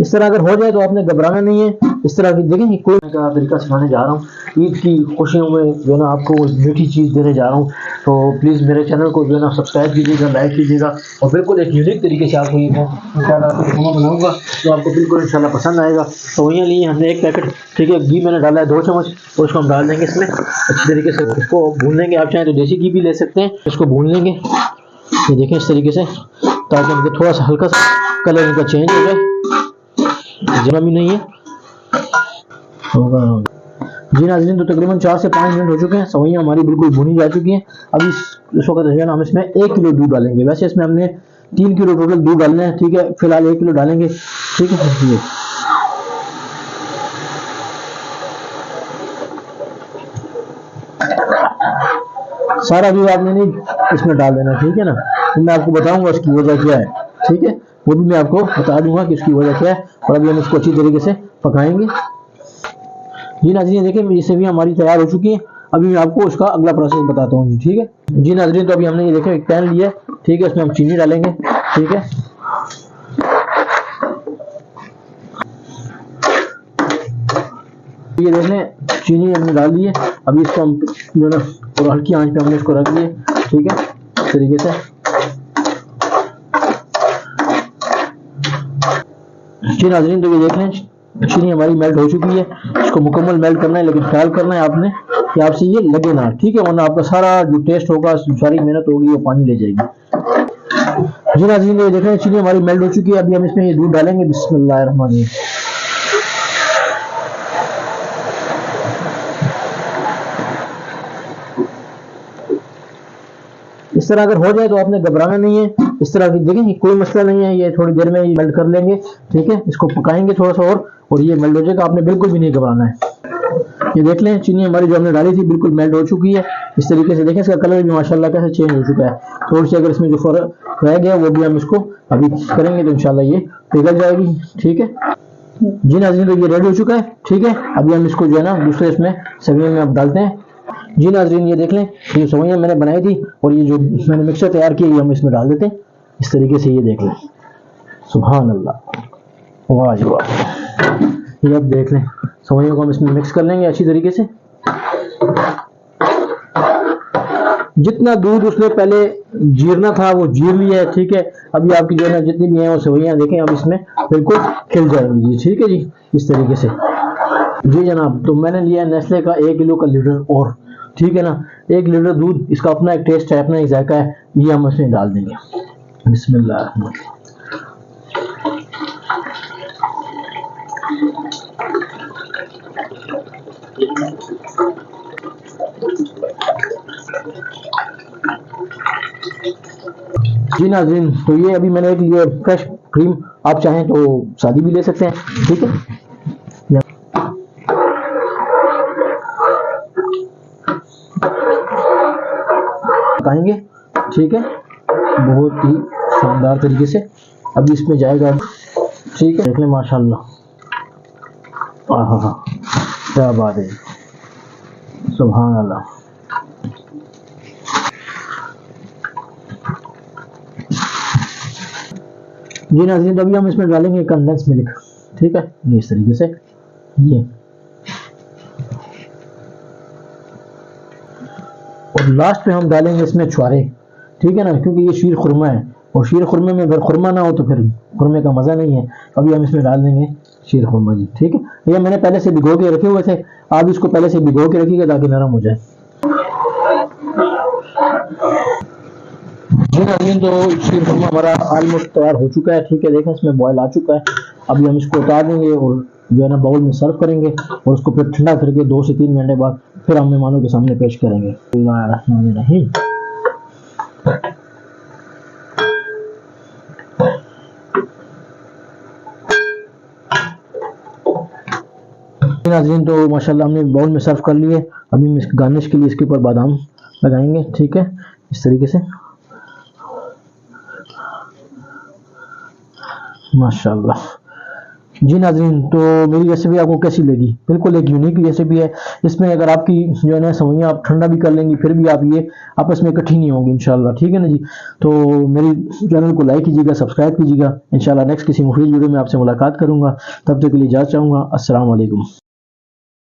इस तरह अगर हो जाए तो आपने घबराना नहीं है। इस तरह की देखें कोई तरीका सिखाने जा रहा हूँ। ईद की खुशियों में जो है ना आपको मीठी चीज़ देने जा रहा हूँ। तो प्लीज़ मेरे चैनल को जो है ना सब्सक्राइब कीजिएगा, लाइक कीजिएगा और बिल्कुल एक यूनिक तरीके से आपको ये मैं इंशाल्लाह खाना बनाऊँगा तो आपको बिल्कुल इंशाल्लाह पसंद आएगा। तो वहीं लिए हमने एक पैकेट, ठीक है, घी मैंने डाला है 2 चम्मच और उसको हम डाल देंगे इसमें अच्छी तरीके से। इसको भून लेंगे, आप चाहें तो देसी घी भी ले सकते हैं। इसको भून लेंगे, ये देखें इस तरीके से, ताकि इनका थोड़ा सा हल्का सा कलर इनका चेंज हो जाए, ज़रा भी नहीं है होगा। जी नाज़रीन, तो तकरीबन 4 से 5 मिनट हो चुके हैं। सवैयाँ हमारी बिल्कुल भुनी जा चुकी हैं। अब इस वक्त जो है ना हम इसमें 1 किलो दूध डालेंगे। वैसे इसमें हमने 3 किलो टोटल दूध डालना है, ठीक है, फिलहाल 1 किलो डालेंगे, ठीक है। सारा दूध आपने नहीं इसमें डाल देना, ठीक है ना। तो मैं आपको बताऊंगा उसकी वजह क्या है, ठीक है, वो भी मैं आपको बता दूंगा कि उसकी वजह क्या है। और अभी हम इसको अच्छी तरीके से पकाएंगे। जी नाज़रीन, देखिए ये सेवियां हमारी तैयार हो चुकी हैं। अभी मैं आपको उसका अगला प्रोसेस बताता हूँ, ठीक है। जी नाज़रीन, तो अभी हमने ये देखें एक पैन लिया है, ठीक है, इसमें हम चीनी डालेंगे, ठीक है। ये देख लें चीनी हमने डाल दी है। अभी इसको हम जो है ना और हल्की आंच पे हमने इसको रख दिए, ठीक है, इस तरीके से। जी नाज़रीन, तो ये देख लें चीनी हमारी मेल्ट हो चुकी है। इसको मुकम्मल मेल्ट करना है, लेकिन ख्याल करना है आपने कि आपसे ये लगे ना, ठीक है, वरना आपका सारा जो टेस्ट होगा, सारी मेहनत होगी, वो पानी ले जाएगी। जी नाज़रीन, ये देख लें चीनी हमारी मेल्ट हो चुकी है। अभी हम इसमें ये दूध डालेंगे। बिस्मिल्लाहिर्रहमानिर्रहीम। इस तरह अगर हो जाए तो आपने घबराना नहीं है। इस तरह की देखें कोई मसला नहीं है, ये थोड़ी देर में ये मेल्ट कर लेंगे, ठीक है। इसको पकाएंगे थोड़ा सा और ये मेल्ट हो जाएगा। आपने बिल्कुल भी नहीं घबराना है। ये देख लें चीनी हमारी जो हमने डाली थी बिल्कुल मेल्ट हो चुकी है। इस तरीके से देखें इसका कलर भी माशाल्लाह कैसे चेंज हो चुका है। थोड़ी सी अगर इसमें जो फर्क रह गया वो भी हम इसको अभी करेंगे तो इंशाल्लाह ये पिघल जाएगी, ठीक है। जी नाज़रीन, तो ये रेडी हो चुका है, ठीक है। अभी हम इसको जो है ना दूसरे इसमें सेवियां में अब डालते हैं। जी नाज़रीन, ये देख लें ये सेवैयां मैंने बनाई थी और ये जो मैंने मिक्सर तैयार किया ये हम इसमें डाल देते हैं इस तरीके से। ये देख लें, सुभान अल्लाह, वाह जी वाह। ये अब देख लें सेवैयों को हम इसमें मिक्स कर लेंगे अच्छी तरीके से। जितना दूध उसने पहले जीरना था वो जीर लिया है, ठीक है। अभी आपकी जो है ना जितनी भी है वो सेवैयां देखें अब इसमें बिल्कुल खिल जाएंगी, ठीक है जी, इस तरीके से। जी जनाब, तो मैंने लिया नेस्ले का 1 किलो का लीटर और, ठीक है ना, 1 लीटर दूध। इसका अपना एक टेस्ट है, अपना एक जायका है, ये हम इसमें डाल देंगे। बिस्मिल्लाह। जी नाज़रीन, तो ये अभी मैंने एक लिया फ्रेश क्रीम, आप चाहें तो सादी भी ले सकते हैं, ठीक है। पकाएंगे, ठीक है, बहुत ही शानदार तरीके से। अभी इसमें जाएगा, ठीक है, देख लें माशाल्लाह, आहा क्या बात है, सुभान अल्लाह। जी नाज़रीन, तो अभी हम इसमें डालेंगे कंडेंस मिल्क, ठीक है, ये इस तरीके से। ये और लास्ट पे हम डालेंगे इसमें छुआरे, ठीक है ना, क्योंकि ये शीर खुरमा है और शीर खुरमे में अगर खुरमा ना हो तो फिर खुरमे का मज़ा नहीं है। अभी हम इसमें डाल देंगे शीर खुरमा जी, ठीक है। ये मैंने पहले से भिगो के रखे हुए थे, आप इसको पहले से भिगो के रखिएगा ताकि नरम हो जाए। जी नाज़रीन, तो शीर खुरमा हमारा ऑलमोस्ट तैयार हो चुका है, ठीक है, देखें इसमें बॉयल आ चुका है। अभी हम इसको उतार देंगे और जो है ना बाउल में सर्व करेंगे और उसको फिर ठंडा करके 2 से 3 घंटे बाद फिर हम मेहमानों के सामने पेश करेंगे। बिस्मिल्लाहिर्रहमानिर्रहीम। नाज़रीन, तो माशाल्लाह हमने बाउल में सर्व कर लिए। अभी हम गार्निश के लिए इसके ऊपर बादाम लगाएंगे, ठीक है, इस तरीके से। माशाल्लाह जी नाज़रीन, तो मेरी रेसिपी आपको कैसी लगी? बिल्कुल एक यूनिक रेसिपी है। इसमें अगर आपकी जो है ना सेवइयाँ आप ठंडा भी कर लेंगी, फिर भी आप ये आपस में इकट्ठी नहीं होंगी इंशाल्लाह, ठीक है ना जी। तो मेरी चैनल को लाइक कीजिएगा, सब्सक्राइब कीजिएगा। इंशाल्लाह नेक्स्ट किसी मुफीद वीडियो में आपसे मुलाकात करूंगा। तब तक के लिए इजाज़त चाहूँगा। अस्सलाम वालेकुम।